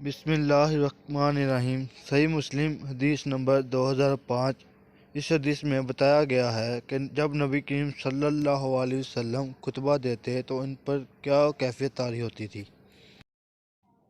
بسم اللہ الرحمن الرحیم۔ صحیح مسلم حدیث نمبر 2005۔ اس حدیث میں بتایا گیا ہے کہ جب نبی کریم صلی اللہ علیہ وسلم خطبہ دیتے تو ان پر کیا کیفیت طاری ہوتی تھی۔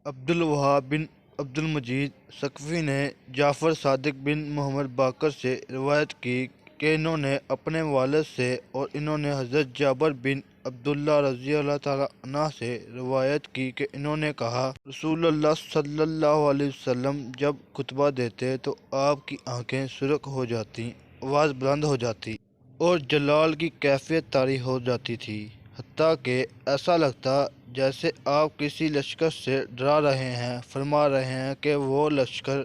عبدالوہاب بن عبدالمجید ثقفی نے جعفر صادق بن محمد باقر سے روایت کی کہ انہوں نے اپنے والد سے اور انہوں نے حضرت جابر بن عبداللہ رضی اللہ تعالیٰ عنہ سے روایت کی کہ انہوں نے کہا، رسول اللہ صلی اللہ علیہ وسلم جب خطبہ دیتے تو آپ کی آنکھیں سرخ ہو جاتی، آواز بلند ہو جاتی اور جلال کی کیفیت طاری ہو جاتی تھی، حتیٰ کہ ایسا لگتا جیسے آپ کسی لشکر سے ڈرا رہے ہیں، فرما رہے ہیں کہ وہ لشکر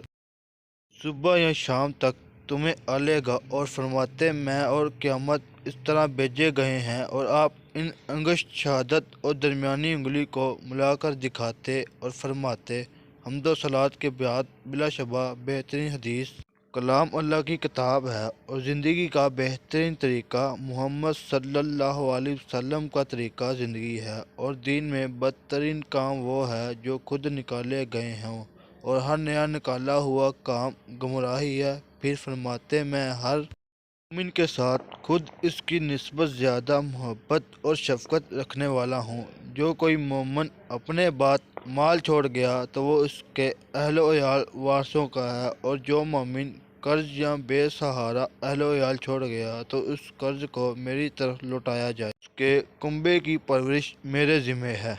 صبح یا شام تک تمہیں آلے گا، اور فرماتے میں اور قیامت اس طرح بھیجے گئے ہیں، اور آپ ان انگشت شہادت اور درمیانی انگلی کو ملا کر دکھاتے اور فرماتے، حمد و صلوات کے بعد بلا شبہ بہترین حدیث کلام اللہ کی کتاب ہے، اور زندگی کا بہترین طریقہ محمد صلی اللہ علیہ وسلم کا طریقہ زندگی ہے، اور دین میں بدترین کام وہ ہے جو خود نکالے گئے ہوں، اور ہر نیا نکالا ہوا کام گمراہی ہے۔ پھر فرماتے میں ہر مومن کے ساتھ خود اس کی نسبت زیادہ محبت اور شفقت رکھنے والا ہوں۔ جو کوئی مومن اپنے بعد مال چھوڑ گیا تو وہ اس کے اہل و عیال وارثوں کا ہے، اور جو مومن قرض یا بے سہارا اہل و عیال چھوڑ گیا تو اس قرض کو میری طرف لوٹایا جائے، اس کے کنبے کی پرورش میرے ذمہ ہے۔